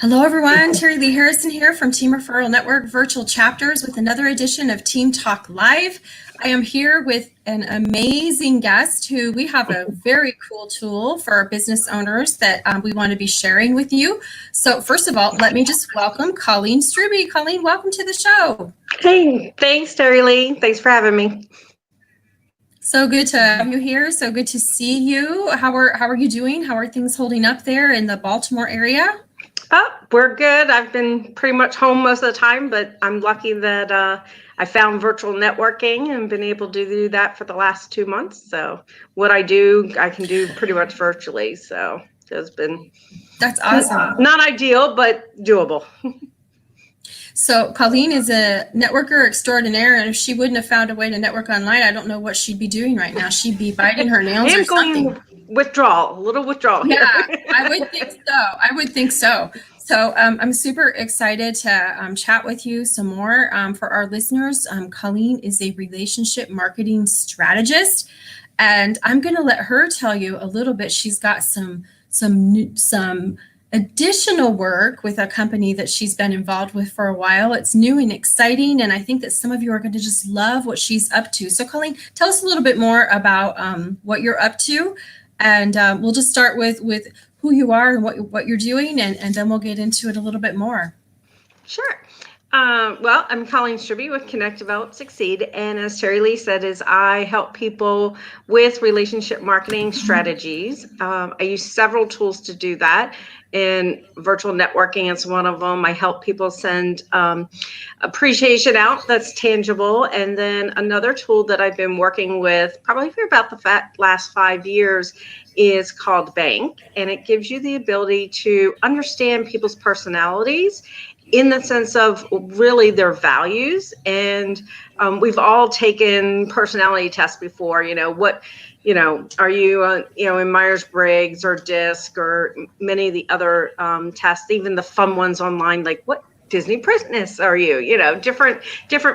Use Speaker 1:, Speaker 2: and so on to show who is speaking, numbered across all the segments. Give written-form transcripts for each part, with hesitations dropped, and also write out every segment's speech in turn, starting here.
Speaker 1: Hello, everyone. Terilee Harrison here from Team Referral Network Virtual Chapters with another edition of Team Talk Live. I am here with an amazing guest who we have a very cool tool for our business owners that we want to be sharing with you. So first of all, let me just welcome Colleen Strube. Colleen, welcome to the show.
Speaker 2: Hey, thanks, Terilee. Thanks for having me.
Speaker 1: So good to have you here. So good to see you. How are you doing? How are things holding up there in the Baltimore area?
Speaker 2: Oh, we're good. I've been pretty much home most of the time, but I'm lucky that I found virtual networking and been able to do that for the last 2 months. So what I do, I can do pretty much virtually. So it's been
Speaker 1: That's awesome.
Speaker 2: Not ideal, but doable.
Speaker 1: So Colleen is a networker extraordinaire, and if she wouldn't have found a way to network online, I don't know what she'd be doing right now. She'd be biting her nails or something.
Speaker 2: A little withdrawal here.
Speaker 1: Yeah, I would think so. So I'm super excited to chat with you some more. For our listeners, Colleen is a relationship marketing strategist, and I'm going to let her tell you a little bit. She's got some additional work with a company that she's been involved with for a while. It's new and exciting, and I think that some of you are going to just love what she's up to. So Colleen, tell us a little bit more about what you're up to, and we'll just start with who you are and what you're doing, and then we'll get into it a little bit more.
Speaker 2: Sure. Well, I'm Colleen Strube with Connect, Develop, Succeed. And as Terilee said, I help people with relationship marketing strategies. I use several tools to do that. And virtual networking is one of them. I help people send appreciation out that's tangible. And then another tool that I've been working with probably for about the last 5 years is called Bank. And it gives you the ability to understand people's personalities in the sense of really their values. And we've all taken personality tests before. Are you, in Myers-Briggs or DISC or many of the other tests, even the fun ones online, like what Disney princess are you? Different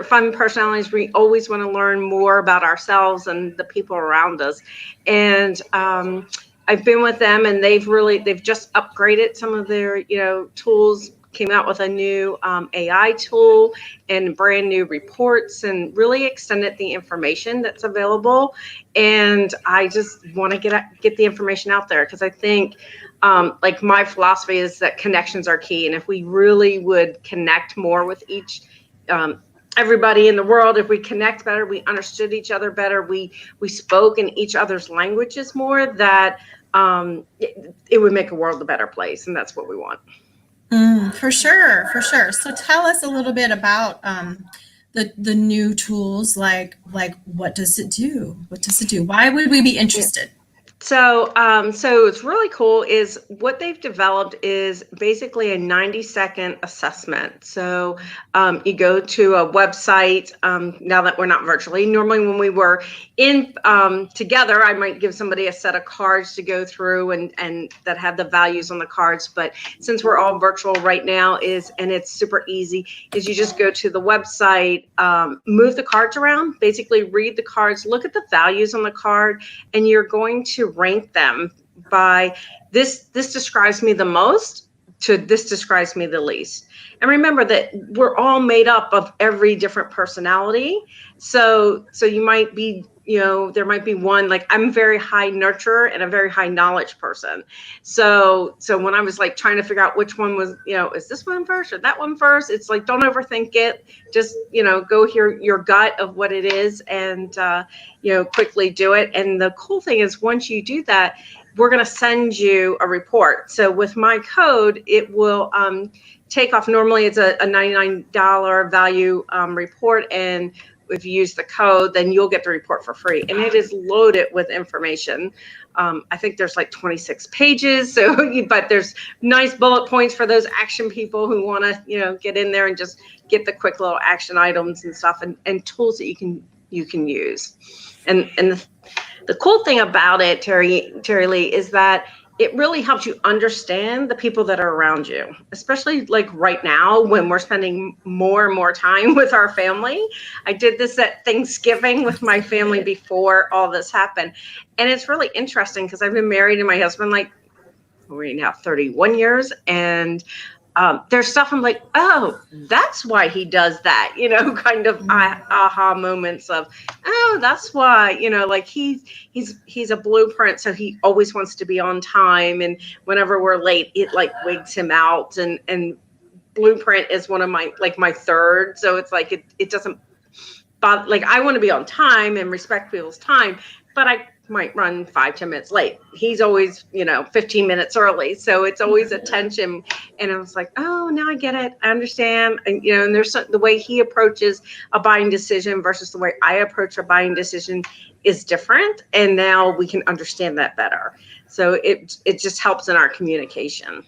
Speaker 2: fun personalities. We always want to learn more about ourselves and the people around us. And I've been with them, and they've just upgraded some of their, tools. Came out with a new AI tool and brand new reports, and really extended the information that's available. And I just want to get the information out there, because I think like my philosophy is that connections are key. And if we really would connect more with everybody in the world, if we connect better, we understood each other better, we spoke in each other's languages more, that it would make a world a better place. And that's what we want.
Speaker 1: For sure. So tell us a little bit about the new tools, like what does it do? Why would we be interested?
Speaker 2: So it's really cool is what they've developed is basically a 90-second assessment. So you go to a website, now that we're not virtually. Normally when we were in together, I might give somebody a set of cards to go through and that have the values on the cards. But since we're all virtual right now, and it's super easy, is you just go to the website, move the cards around, basically read the cards, look at the values on the card, and you're going to rank them by this describes me the most to this describes me the least. And remember that we're all made up of every different personality. So you might be, there might be one, like I'm a very high nurturer and a very high knowledge person. So when I was like trying to figure out which one was, is this one first or that one first? It's like, don't overthink it. Just, go hear your gut of what it is, and, quickly do it. And the cool thing is, once you do that, we're going to send you a report. So with my code, it will take off. Normally it's a $99 value report. And if you use the code, then you'll get the report for free. And it is loaded with information. I think there's like 26 pages. But there's nice bullet points for those action people who want to, get in there and just get the quick little action items and stuff, and tools that you can use. And the cool thing about it, Terilee, is that it really helps you understand the people that are around you, especially like right now when we're spending more and more time with our family. I did this at Thanksgiving with my family before all this happened. And it's really interesting because I've been married to my husband, like, we're now 31 years. And there's stuff I'm like, oh, that's why he does that, kind of aha moments of, oh, that's why, like he's a blueprint, so he always wants to be on time, and whenever we're late, it like wigs him out, and blueprint is one of my third, so it's like it doesn't bother, like I want to be on time and respect people's time, but I might run 5-10 minutes late. He's always 15 minutes early, so it's always a tension. And I was like, oh, now I get it, I understand. And and there's the way he approaches a buying decision versus the way I approach a buying decision is different, and now we can understand that better, so it just helps in our communication.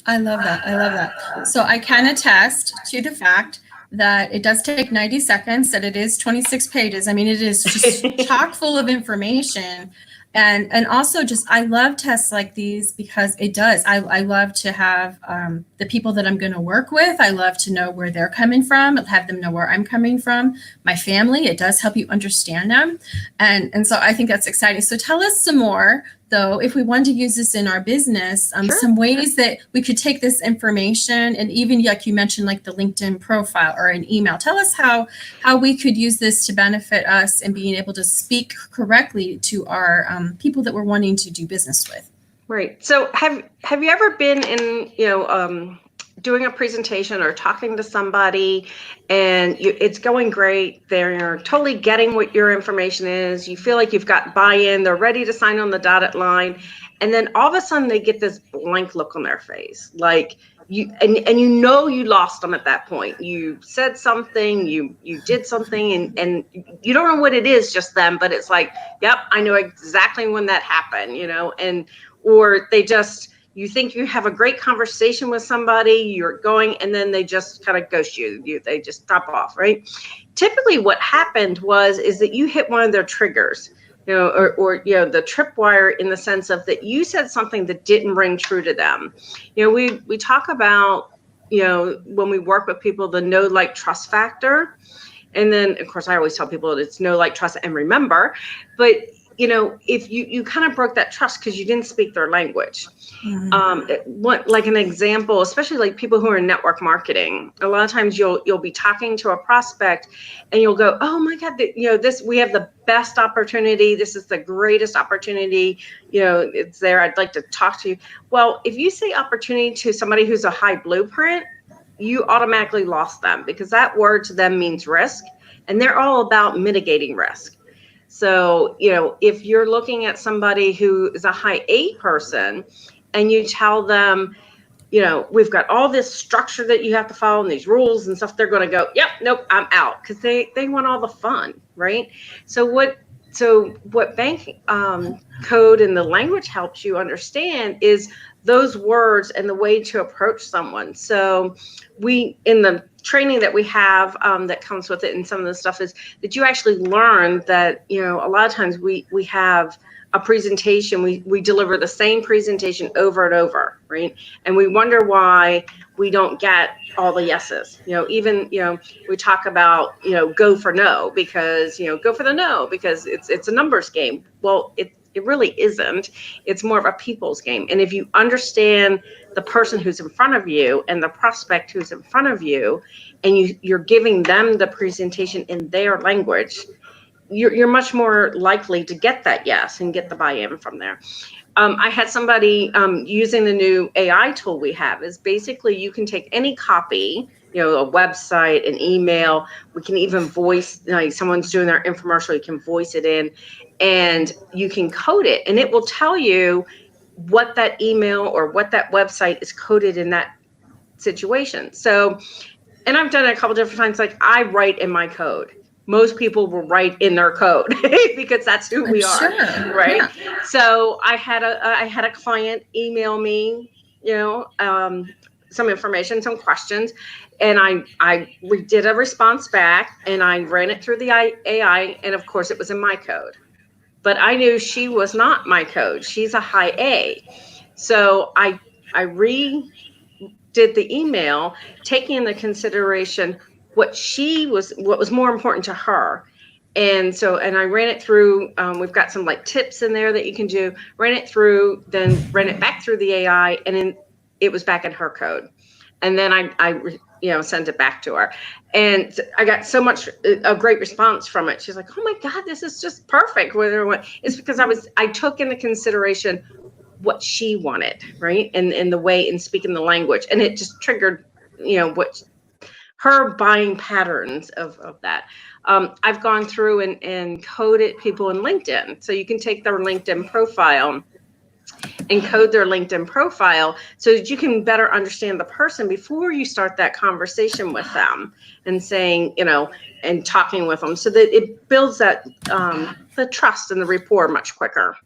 Speaker 1: I love that. I love that. So I can attest to the fact that it does take 90 seconds, that it is 26 pages. I mean, it is just chock full of information. And also just, I love tests like these because it does. I love to have the people that I'm going to work with. I love to know where they're coming from, have them know where I'm coming from. My family, it does help you understand them. And so I think that's exciting. So tell us some more, though, if we wanted to use this in our business,
Speaker 2: Sure.
Speaker 1: some ways that we could take this information, and even like you mentioned, like the LinkedIn profile or an email. Tell us how we could use this to benefit us and being able to speak correctly to our people that we're wanting to do business with.
Speaker 2: Right. So have you ever been in, doing a presentation or talking to somebody, and it's going great, they're totally getting what your information is, you feel like you've got buy-in, they're ready to sign on the dotted line, and then all of a sudden they get this blank look on their face, like you lost them at that point. You said something, you did something, and you don't know what it is just then, but it's like, yep, I know exactly when that happened, or they just, you think you have a great conversation with somebody, you're going, and then they just kind of ghost you. They just drop off, right? Typically what happened is that you hit one of their triggers, or the tripwire, in the sense of that you said something that didn't ring true to them. We talk about, when we work with people, the know, like, trust factor. And then, of course, I always tell people it's know, like, trust, and remember. But if you kind of broke that trust because you didn't speak their language. Like an example, especially like people who are in network marketing, a lot of times you'll be talking to a prospect and you'll go, oh my God, this, we have the best opportunity. This is the greatest opportunity. It's there. I'd like to talk to you. Well, if you say opportunity to somebody who's a high blueprint, you automatically lost them, because that word to them means risk, and they're all about mitigating risk. So, if you're looking at somebody who is a high A person and you tell them, we've got all this structure that you have to follow and these rules and stuff, they're going to go, yep, nope, I'm out, because they want all the fun, right? So what bank code and the language helps you understand is those words and the way to approach someone. So in the training that we have that comes with it, and some of the stuff is that you actually learn that, a lot of times we have a presentation, we deliver the same presentation over and over, right? And we wonder why we don't get all the yeses. Even we talk about go for no, because go for the no, because it's a numbers game. Well, it really isn't. It's more of a people's game. And if you understand the person who's in front of you and the prospect who's in front of you, and you're giving them the presentation in their language, you're much more likely to get that yes and get the buy-in from there. I had somebody using the new AI tool we have. Is basically you can take any copy, a website, an email. We can even voice, like someone's doing their infomercial, you can voice it in, and you can code it, and it will tell you what that email or what that website is coded in that situation. So, and I've done it a couple different times. Like, I write in my code. Most people will write in their code because that's who we are, right? Yeah. So I had a client email me, some information, some questions, and I did a response back, and I ran it through the AI, and of course it was in my code. But I knew she was not my code. She's a high A. So I redid the email, taking into consideration what was more important to her. And I ran it through, we've got some like tips in there that you can do, ran it through, then ran it back through the AI, and then it was back in her code. And then I sent it back to her, and I got so much a great response from it. She's like, "Oh my God, this is just perfect." It's because I took into consideration what she wanted, right, and the way in speaking the language, and it just triggered, what her buying patterns of that. I've gone through and coded people in LinkedIn, so you can take their LinkedIn profile and code their LinkedIn profile so that you can better understand the person before you start that conversation with them and saying, and talking with them, so that it builds that the trust and the rapport much quicker.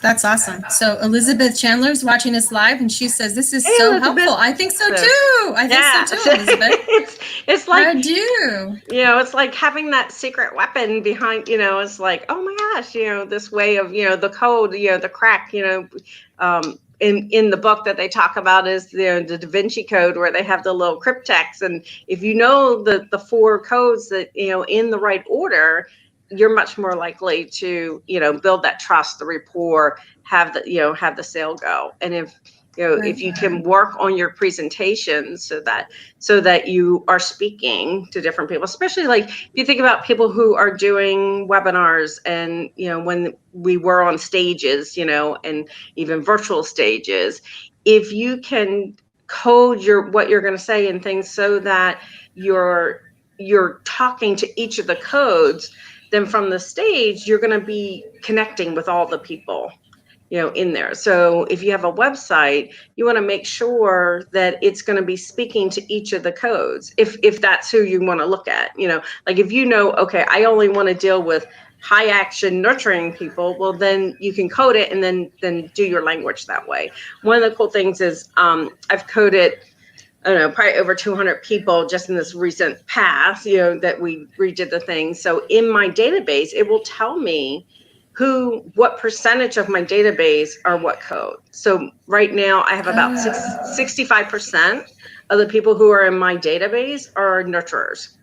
Speaker 1: That's awesome. So Elizabeth Chandler is watching us live, and she says this is so
Speaker 2: Elizabeth.
Speaker 1: helpful. I think so too. I think so too, Elizabeth.
Speaker 2: It's like,
Speaker 1: I do.
Speaker 2: It's like having that secret weapon behind. It's like, oh my gosh, this way of the code, the crack. In the book that they talk about is the Da Vinci Code, where they have the little cryptex, and if you know the 4 codes that in the right order, you're much more likely to build that trust, the rapport, have the sale go. And if if you can work on your presentation so that you are speaking to different people, especially like if you think about people who are doing webinars, and when we were on stages, and even virtual stages, if you can code what you're going to say and things so that you're talking to each of the codes, then from the stage, you're going to be connecting with all the people, in there. So if you have a website, you want to make sure that it's going to be speaking to each of the codes. If that's who you want to look at, like if okay, I only want to deal with high action nurturing people, well, then you can code it and then do your language that way. One of the cool things is I've coded, I don't know, probably over 200 people just in this recent past, that we redid the thing. So in my database, it will tell me what percentage of my database are what code. So right now I have about 65% of the people who are in my database are nurturers.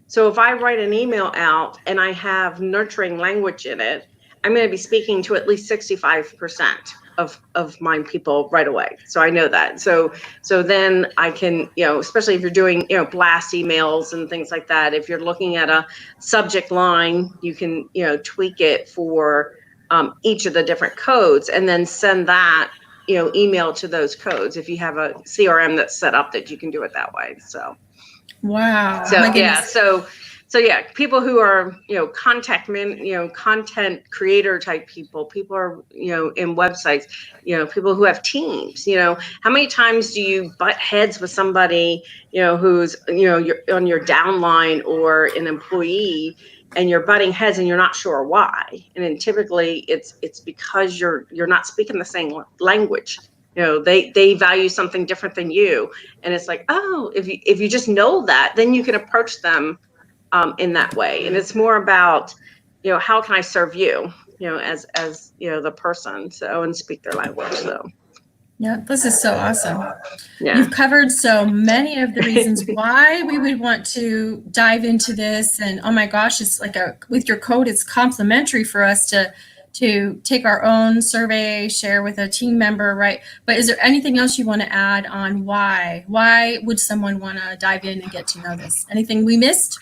Speaker 2: So if I write an email out and I have nurturing language in it, I'm going to be speaking to at least 65% of my people right away. So I know that. So then I can, especially if you're doing, blast emails and things like that, if you're looking at a subject line, you can, tweak it for each of the different codes and then send that, email to those codes. If you have a CRM that's set up that you can do it that way. So.
Speaker 1: Wow.
Speaker 2: So yeah, so yeah, people who are content creator type people are in websites, people who have teams. How many times do you butt heads with somebody who's you're on your downline or an employee, and you're butting heads and you're not sure why? And then typically it's because you're not speaking the same language. They value something different than you, and it's like, oh, if you just know that, then you can approach them in that way. And it's more about how can I serve you, as the person, so, and speak their language. So
Speaker 1: yeah, this is so awesome.
Speaker 2: Yeah.
Speaker 1: You've covered so many of the reasons why we would want to dive into this, and oh my gosh, it's like with your code, it's complimentary for us to take our own survey, share with a team member, right? But is there anything else you want to add on why would someone want to dive in and get to know this? Anything we missed?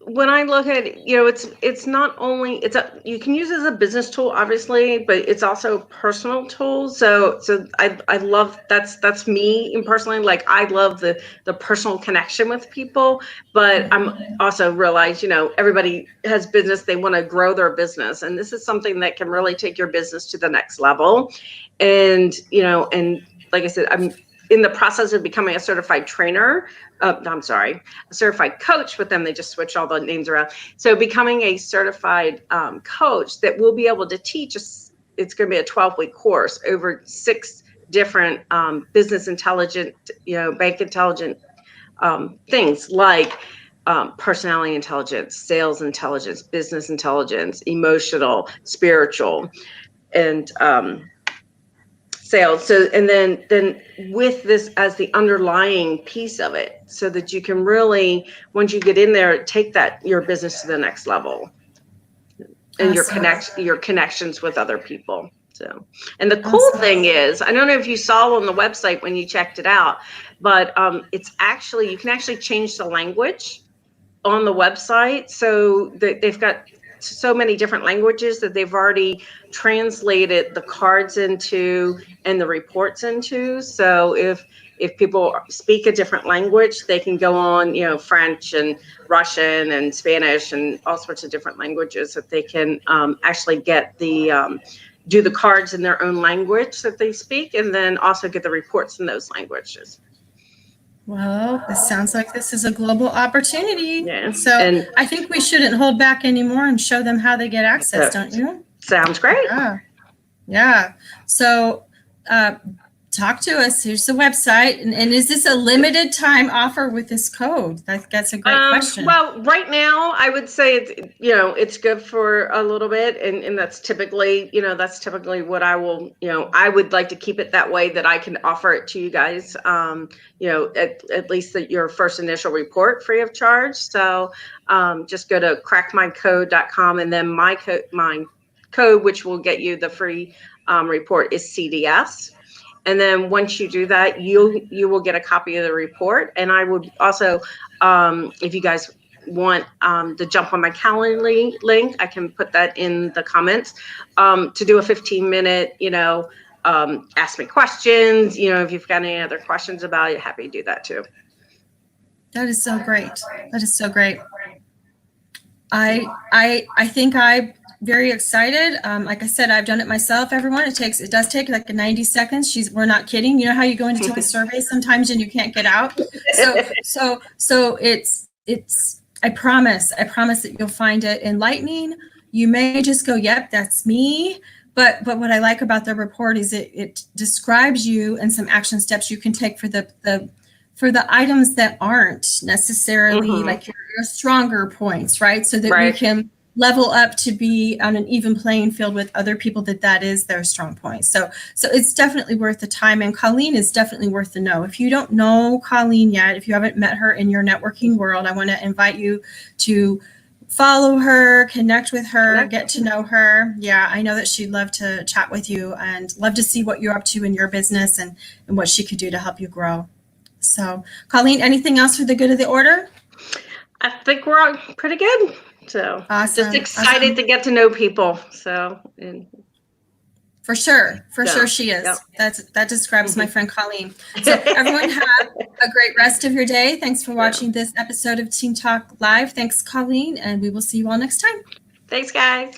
Speaker 2: When I look at it, it's not only you can use it as a business tool, obviously, but it's also a personal tool. So I love that's me personally. Like I love the personal connection with people, but I'm also realize everybody has business. They want to grow their business, and this is something that can really take your business to the next level. And and like I said, I'm in the process of becoming a certified trainer. A certified coach with them. They just switch all the names around. So becoming a certified coach that will be able to teach us, it's going to be a 12-week course over 6 different business intelligent, bank intelligent things like personality intelligence, sales intelligence, business intelligence, emotional, spiritual, and sales. So, and then with this as the underlying piece of it, so that you can really, once you get in there, take your business to the next level. and
Speaker 1: Awesome.
Speaker 2: your connections with other people. So, and the cool
Speaker 1: Awesome.
Speaker 2: thing is, I don't know if you saw on the website when you checked it out, but it's actually, you can actually change the language on the website. So they've got so many different languages that they've already translated the cards into and the reports into. So if people speak a different language, they can go on, French and Russian and Spanish and all sorts of different languages that they can actually get do the cards in their own language that they speak, and then also get the reports in those languages.
Speaker 1: Well, this sounds like this is a global opportunity.
Speaker 2: Yeah.
Speaker 1: So
Speaker 2: And
Speaker 1: I think we shouldn't hold back anymore and show them how they get access, don't you?
Speaker 2: sounds great.
Speaker 1: Yeah. Yeah. So talk to us. Here's the website. And is this a limited time offer with this code? That's a great question.
Speaker 2: Well, right now I would say it's good for a little bit, and that's typically what I will, I would like to keep it that way, that I can offer it to you guys, at least your first initial report free of charge. So just go to crackmycode.com, and then my code, which will get you the free report, is CDS. And then once you do that, you will get a copy of the report. And I would also, if you guys want to jump on my Calendly link, I can put that in the comments, to do a 15-minute, ask me questions. If you've got any other questions about it, happy to do that too.
Speaker 1: That is so great. That is so great. I think I'm very excited. Like I said, I've done it myself, everyone. It does take like 90 seconds. We're not kidding. You know how you go in to take a survey sometimes and you can't get out? So it's, I promise that you'll find it enlightening. You may just go, yep, that's me. But what I like about the report is it describes you and some action steps you can take for the items that aren't necessarily like your stronger points, right? So that we can level up to be on an even playing field with other people that is their strong point. So it's definitely worth the time. And Colleen is definitely worth the know. If you don't know Colleen yet, if you haven't met her in your networking world, I want to invite you to follow her, connect with her, get to know her. Yeah, I know that she'd love to chat with you and love to see what you're up to in your business and what she could do to help you grow. So, Colleen, anything else for the good of the order?
Speaker 2: I think we're all pretty good. So
Speaker 1: awesome.
Speaker 2: Just excited to get to know people. So
Speaker 1: for sure she is. Yep. That describes my friend Colleen. So everyone have a great rest of your day. Thanks for watching this episode of Team Talk Live. Thanks, Colleen, and we will see you all next time.
Speaker 2: Thanks, guys.